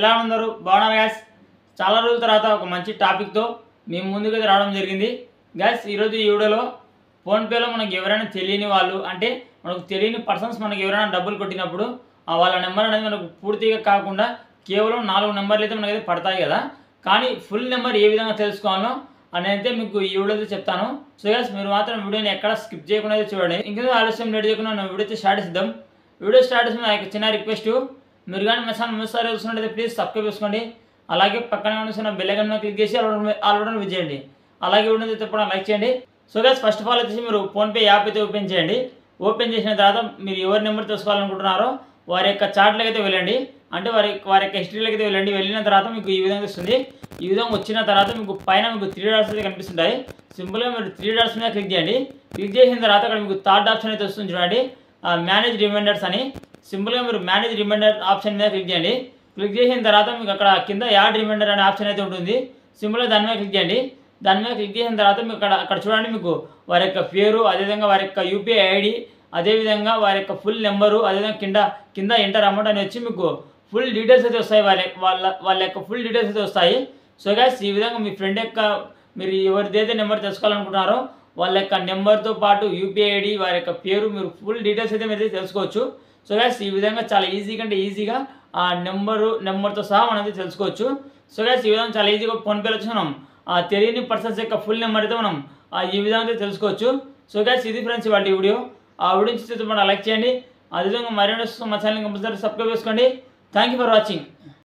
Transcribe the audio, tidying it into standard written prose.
ఎలా ఉన్నారు? బాగున్నారు గ్యాస్. చాలా రోజుల తర్వాత ఒక మంచి టాపిక్తో మేము ముందుకు రావడం జరిగింది గ్యాస్. ఈరోజు ఈ వీడియోలో ఫోన్పేలో మనకు ఎవరైనా తెలియని వాళ్ళు, అంటే మనకు తెలియని పర్సన్స్ మనకు ఎవరైనా డబ్బులు కొట్టినప్పుడు వాళ్ళ నెంబర్ అనేది మనకు పూర్తిగా కాకుండా కేవలం 4 నెంబర్లు అయితే మనకైతే పడతాయి కదా. కానీ ఫుల్ నెంబర్ ఏ విధంగా తెలుసుకోవాలో అని అయితే మీకు ఈ వీడియోలో చెప్తాను. సో గ్యాస్, మీరు మాత్రం వీడియోని ఎక్కడ స్కిప్ చేయకుండా అయితే చూడండి. ఇంకా ఆలస్యం లేట్ చేయకుండా వీడియో అయితే స్టార్ట్ చేద్దాం. వీడియో స్టార్ట్ చేసిన నాకు చిన్న రిక్వెస్ట్, మీరు కానీ మా ఛానల్ మూడుసారి చూస్తున్నట్టయితే ప్లీజ్ సబ్స్క్రైబ్ చేసుకోండి. అలాగే పక్కన ఉన్న బెల్ ఐకాన్ క్లిక్ చేసి ఆల్రెడీ విజిట్ చేయండి. అలాగే వీడియో చెప్పడం లైక్ చేయండి. So guys, first of all వచ్చేసి మీరు ఫోన్పే యాప్ అయితే ఓపెన్ చేయండి. ఓపెన్ చేసిన తర్వాత మీరు ఎవరి నెంబర్ తెలుసుకోవాలనుకుంటున్నారో వారి యొక్క చార్ట్లోకి అయితే వెళ్ళండి, అంటే వారి యొక్క హిస్టరీలోకి అయితే వెళ్ళండి. వెళ్ళిన తర్వాత మీకు ఈ విధంగా వస్తుంది. ఈ విధంగా వచ్చిన తర్వాత మీకు పైన మీకు 3 డాట్స్ అయితే కనిపిస్తుంటాయి. సింపుల్గా మీరు 3 డాట్స్ మీద క్లిక్ చేయండి. క్లిక్ చేసిన తర్వాత అక్కడ మీకు థర్డ్ ఆప్షన్ అయితే వస్తుంది చూడండి, మేనేజ్ రిమైండర్స్ అని. సింపుల్గా మీరు మేనేజ్ రిమైండర్ ఆప్షన్ మీద క్లిక్ చేయండి. క్లిక్ చేసిన తర్వాత మీకు అక్కడ కింద యాడ్ రిమైండర్ అనే ఆప్షన్ అయితే ఉంటుంది. సింపుల్గా దాని మీద క్లిక్ చేయండి. దాని మీద క్లిక్ చేసిన తర్వాత మీకు అక్కడ చూడండి, మీకు వారి యొక్క పేరు, అదేవిధంగా వారి యొక్క యూపీఐ ఐడి, అదేవిధంగా వారి యొక్క ఫుల్ నెంబరు, అదేవిధంగా కింద ఎంటర్ అమౌంట్ అని వచ్చి మీకు ఫుల్ డీటెయిల్స్ అయితే వస్తాయి. వాళ్ళ యొక్క ఫుల్ డీటెయిల్స్ అయితే వస్తాయి. సో గైస్, ఈ విధంగా మీ ఫ్రెండ్ యొక్క మీరు ఎవరిదైతే నెంబర్ తెలుసుకోవాలనుకుంటున్నారో వాళ్ళ యొక్క నెంబర్తో పాటు యూపీఐ ఐడి, వారి యొక్క పేరు, మీరు ఫుల్ డీటెయిల్స్ అయితే మీరు తెలుసుకోవచ్చు. సో గైస్, ఈ విధంగా చాలా ఈజీగా ఆ నెంబర్తో సహా మనం అయితే తెలుసుకోవచ్చు. సో గైస్, ఈ విధంగా చాలా ఈజీగా ఫోన్పేలో వచ్చి మనం తెలియని పర్సన్స్ యొక్క ఫుల్ నెంబర్ అయితే మనం ఈ విధంగా అయితే తెలుసుకోవచ్చు. సో గైస్, ఇది ఫ్రెండ్స్ ఇవాళ వీడియో. ఆ వీడియో చూస్తే మనం లైక్ చేయండి. అదేవిధంగా మరిన్ని మా ఛానల్ కంపల్సరీ సబ్స్క్రైబ్ చేసుకోండి. Thank you for watching.